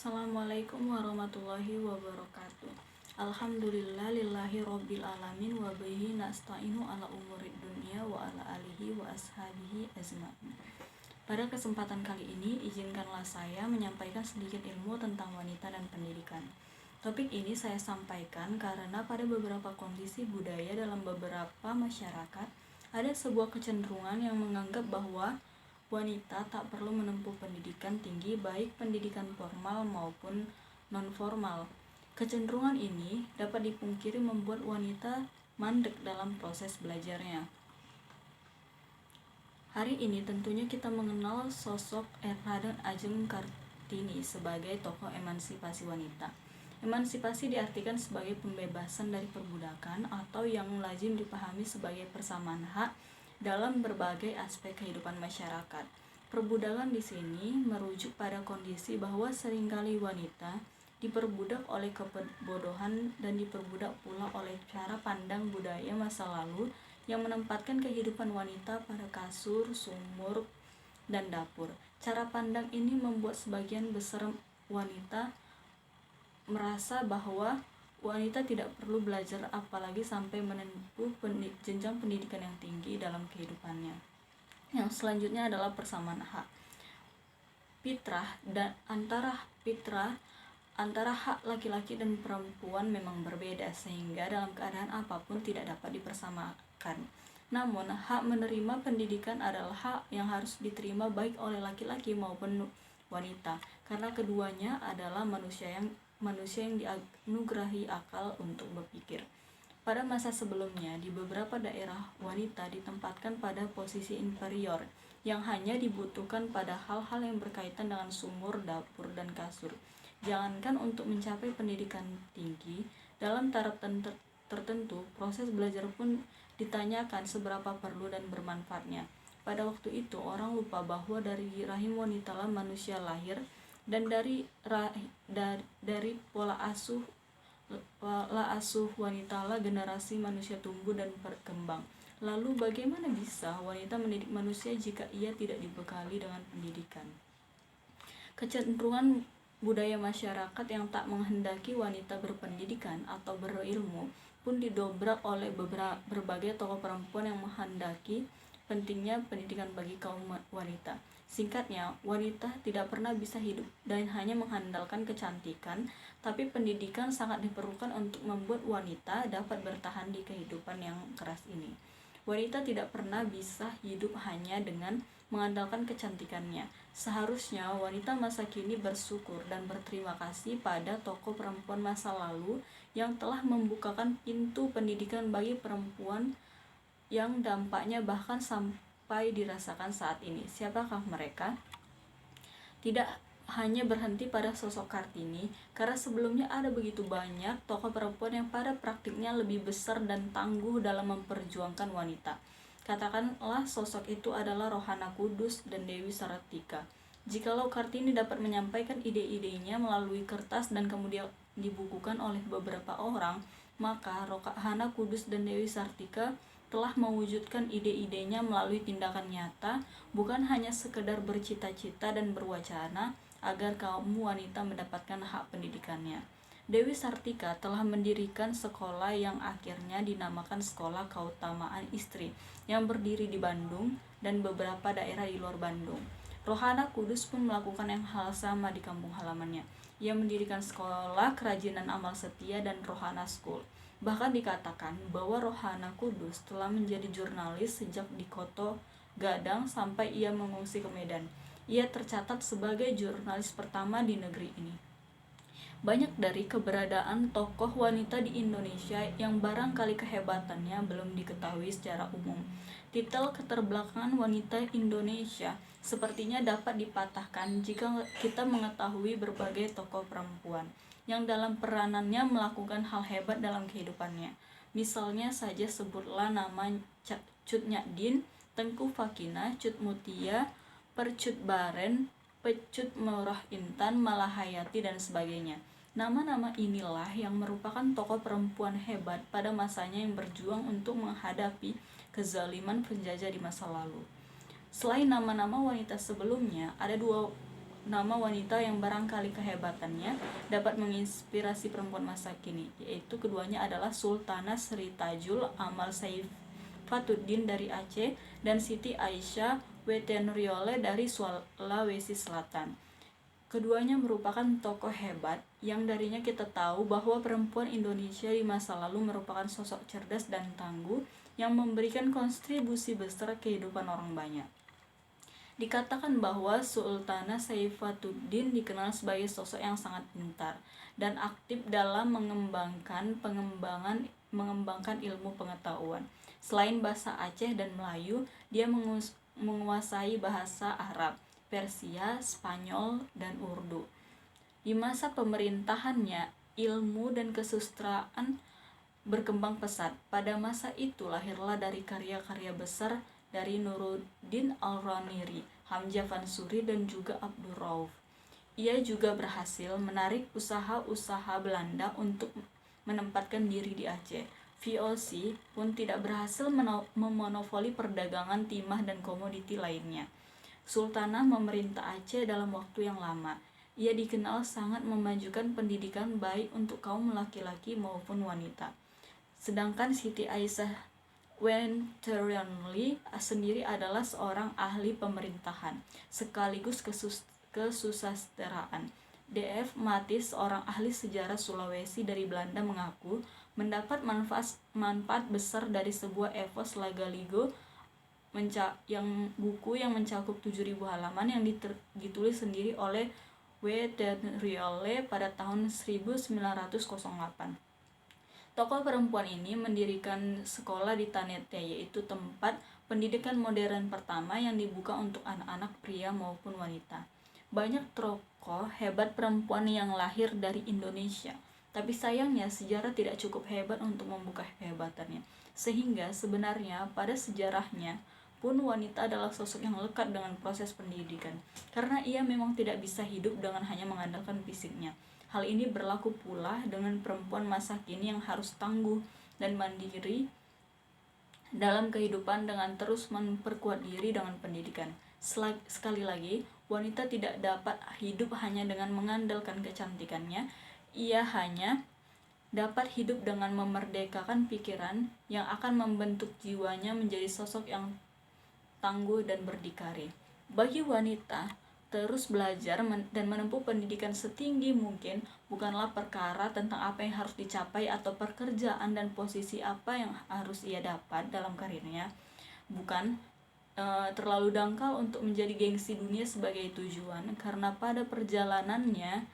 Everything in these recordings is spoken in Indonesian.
Assalamualaikum warahmatullahi wabarakatuh. Alhamdulillah lillahi rabbil alamin wa bihi nasta'inu ala umurid dunya wa ala alihi wa ashabihi ajma'in. Pada kesempatan kali ini, izinkanlah saya menyampaikan sedikit ilmu tentang wanita dan pendidikan. Topik ini saya sampaikan karena pada beberapa kondisi budaya dalam beberapa masyarakat ada sebuah kecenderungan yang menganggap bahwa wanita tak perlu menempuh pendidikan tinggi, baik pendidikan formal maupun non-formal. Kecenderungan ini dapat dipungkiri membuat wanita mandek dalam proses belajarnya. Hari ini tentunya kita mengenal sosok Raden Ajeng Kartini sebagai tokoh emansipasi wanita. Emansipasi diartikan sebagai pembebasan dari perbudakan atau yang lazim dipahami sebagai persamaan hak dalam berbagai aspek kehidupan masyarakat. Perbudakan di sini merujuk pada kondisi bahwa seringkali wanita diperbudak oleh kebodohan dan diperbudak pula oleh cara pandang budaya masa lalu yang menempatkan kehidupan wanita pada kasur, sumur, dan dapur. Cara pandang ini membuat sebagian besar wanita merasa bahwa wanita tidak perlu belajar apalagi sampai menempuh jenjang pendidikan yang tinggi dalam kehidupannya. Yang selanjutnya adalah persamaan hak. Antara hak laki-laki dan perempuan memang berbeda sehingga dalam keadaan apapun tidak dapat dipersamakan. Namun, hak menerima pendidikan adalah hak yang harus diterima baik oleh laki-laki maupun wanita karena keduanya adalah manusia yang dianugerahi akal untuk berpikir. Pada masa sebelumnya, di beberapa daerah wanita ditempatkan pada posisi inferior yang hanya dibutuhkan pada hal-hal yang berkaitan dengan sumur, dapur, dan kasur. Jangankan untuk mencapai pendidikan tinggi, dalam taraf tertentu, proses belajar pun ditanyakan seberapa perlu dan bermanfaatnya. Pada waktu itu, orang lupa bahwa dari rahim wanita lah manusia lahir, dan dari pola asuh wanita lah generasi manusia tumbuh dan berkembang. Lalu bagaimana bisa wanita mendidik manusia jika ia tidak dibekali dengan pendidikan? Kecenderungan budaya masyarakat yang tak menghendaki wanita berpendidikan atau berilmu pun didobrak oleh berbagai tokoh perempuan yang menghendaki pentingnya pendidikan bagi kaum wanita. Singkatnya, wanita tidak pernah bisa hidup dan hanya mengandalkan kecantikan, tapi pendidikan sangat diperlukan untuk membuat wanita dapat bertahan di kehidupan yang keras ini. Wanita tidak pernah bisa hidup hanya dengan mengandalkan kecantikannya. Seharusnya wanita masa kini bersyukur dan berterima kasih pada tokoh perempuan masa lalu yang telah membukakan pintu pendidikan bagi perempuan yang dampaknya bahkan sampai dirasakan saat ini. Siapakah mereka? Tidak hanya berhenti pada sosok Kartini, karena sebelumnya ada begitu banyak tokoh perempuan yang pada praktiknya lebih besar dan tangguh dalam memperjuangkan wanita. Katakanlah sosok itu adalah Rohana Kudus dan Dewi Sartika. Jikalau Kartini dapat menyampaikan ide-idenya melalui kertas dan kemudian dibukukan oleh beberapa orang, maka Rohana Kudus dan Dewi Sartika telah mewujudkan ide-idenya melalui tindakan nyata, bukan hanya sekedar bercita-cita dan berwacana agar kaum wanita mendapatkan hak pendidikannya. Dewi Sartika telah mendirikan sekolah yang akhirnya dinamakan Sekolah Keutamaan Istri yang berdiri di Bandung dan beberapa daerah di luar Bandung. Rohana Kudus pun melakukan yang hal sama di kampung halamannya. Ia mendirikan Sekolah Kerajinan Amal Setia dan Rohana School. Bahkan dikatakan bahwa Rohana Kudus telah menjadi jurnalis sejak di Koto Gadang sampai ia mengungsi ke Medan. Ia tercatat sebagai jurnalis pertama di negeri ini. Banyak dari keberadaan tokoh wanita di Indonesia yang barangkali kehebatannya belum diketahui secara umum. Titel keterbelakangan wanita Indonesia sepertinya dapat dipatahkan jika kita mengetahui berbagai tokoh perempuan yang dalam peranannya melakukan hal hebat dalam kehidupannya. Misalnya saja sebutlah nama Cut Nyadin, Tengku Fakina, Cut Mutia, Percut Baren, Pecut Murah Intan, Malahayati, dan sebagainya. Nama-nama inilah yang merupakan tokoh perempuan hebat pada masanya yang berjuang untuk menghadapi kezaliman penjajah di masa lalu. Selain nama-nama wanita sebelumnya, ada dua nama wanita yang barangkali kehebatannya dapat menginspirasi perempuan masa kini, yaitu keduanya adalah Sultanah Sri Tajul Amal Saifuddin dari Aceh dan Siti Aisyah Wetenriole dari Sulawesi Selatan. Keduanya merupakan tokoh hebat yang darinya kita tahu bahwa perempuan Indonesia di masa lalu merupakan sosok cerdas dan tangguh yang memberikan kontribusi besar kehidupan orang banyak. Dikatakan bahwa Sultanah Saifuddin dikenal sebagai sosok yang sangat pintar dan aktif dalam mengembangkan ilmu pengetahuan. Selain bahasa Aceh dan Melayu, dia menguasai bahasa Arab, Persia, Spanyol, dan Urdu. Di masa pemerintahannya, ilmu dan kesusastraan berkembang pesat. Pada masa itu lahirlah dari karya-karya besar dari Nuruddin Al-Raniri, Hamzah Fansuri, dan juga Abdul Rauf. Ia juga berhasil menarik usaha-usaha Belanda untuk menempatkan diri di Aceh. VOC pun tidak berhasil memonopoli perdagangan timah dan komoditi lainnya. Sultanah memerintah Aceh dalam waktu yang lama. Ia dikenal sangat memajukan pendidikan baik untuk kaum laki-laki maupun wanita. Sedangkan Siti Aisyah Wetenriole sendiri adalah seorang ahli pemerintahan sekaligus kesusasteraan. D.F. Matis, seorang ahli sejarah Sulawesi dari Belanda, mengaku mendapat manfaat besar dari sebuah epos Lagaligo buku yang mencakup 7.000 halaman yang ditulis sendiri oleh Wetenriole pada tahun 1908. Tokoh perempuan ini mendirikan sekolah di Tanete, yaitu tempat pendidikan modern pertama yang dibuka untuk anak-anak pria maupun wanita. Banyak tokoh hebat perempuan yang lahir dari Indonesia, tapi sayangnya sejarah tidak cukup hebat untuk membuka kehebatannya. Sehingga sebenarnya pada sejarahnya pun wanita adalah sosok yang lekat dengan proses pendidikan, karena ia memang tidak bisa hidup dengan hanya mengandalkan fisiknya. Hal ini berlaku pula dengan perempuan masa kini yang harus tangguh dan mandiri dalam kehidupan dengan terus memperkuat diri dengan pendidikan. Sekali lagi, wanita tidak dapat hidup hanya dengan mengandalkan kecantikannya. Ia hanya dapat hidup dengan memerdekakan pikiran yang akan membentuk jiwanya menjadi sosok yang tangguh dan berdikari. Bagi wanita, terus belajar dan menempuh pendidikan setinggi mungkin bukanlah perkara tentang apa yang harus dicapai atau pekerjaan dan posisi apa yang harus ia dapat dalam karirnya. Bukan terlalu dangkal untuk menjadi gengsi dunia sebagai tujuan, karena pada perjalanannya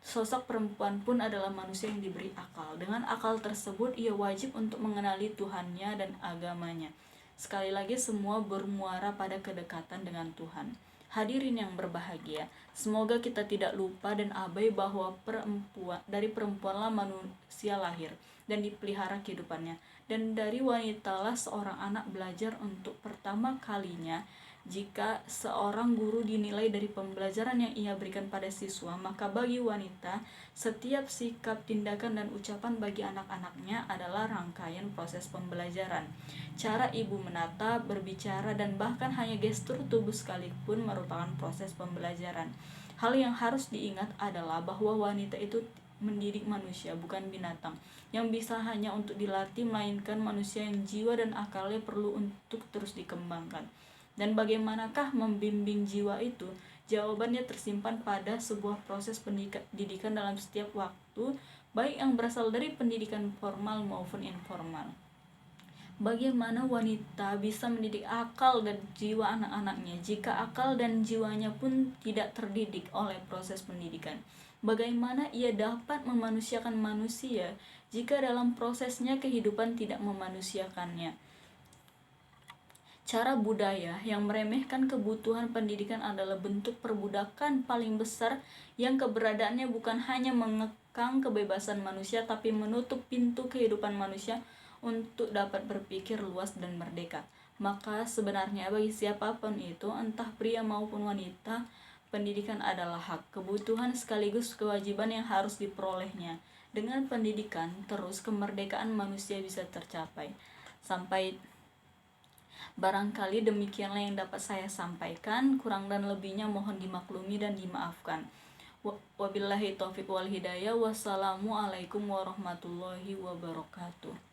sosok perempuan pun adalah manusia yang diberi akal. Dengan akal tersebut ia wajib untuk mengenali Tuhannya dan agamanya. Sekali lagi, semua bermuara pada kedekatan dengan Tuhan. Hadirin yang berbahagia, semoga kita tidak lupa dan abai bahwa dari perempuanlah manusia lahir dan dipelihara kehidupannya, dan dari wanitalah seorang anak belajar untuk pertama kalinya. Jika seorang guru dinilai dari pembelajaran yang ia berikan pada siswa, maka bagi wanita, setiap sikap, tindakan, dan ucapan bagi anak-anaknya adalah rangkaian proses pembelajaran. Cara ibu menata, berbicara, dan bahkan hanya gestur tubuh sekalipun merupakan proses pembelajaran. Hal yang harus diingat adalah bahwa wanita itu mendidik manusia, bukan binatang, yang bisa hanya untuk dilatih, melainkan manusia yang jiwa dan akalnya perlu untuk terus dikembangkan. Dan bagaimanakah membimbing jiwa itu? Jawabannya tersimpan pada sebuah proses pendidikan dalam setiap waktu, baik yang berasal dari pendidikan formal maupun informal. Bagaimana wanita bisa mendidik akal dan jiwa anak-anaknya jika akal dan jiwanya pun tidak terdidik oleh proses pendidikan? Bagaimana ia dapat memanusiakan manusia jika dalam prosesnya kehidupan tidak memanusiakannya? Cara budaya yang meremehkan kebutuhan pendidikan adalah bentuk perbudakan paling besar yang keberadaannya bukan hanya mengekang kebebasan manusia, tapi menutup pintu kehidupan manusia untuk dapat berpikir luas dan merdeka. Maka sebenarnya bagi siapapun itu, entah pria maupun wanita, pendidikan adalah hak, kebutuhan sekaligus kewajiban yang harus diperolehnya. Dengan pendidikan, terus kemerdekaan manusia bisa tercapai. Sampai Barangkali demikianlah yang dapat saya sampaikan, kurang dan lebihnya mohon dimaklumi dan dimaafkan. Wabillahi taufiq wal hidayah. Wassalamualaikum warahmatullahi wabarakatuh.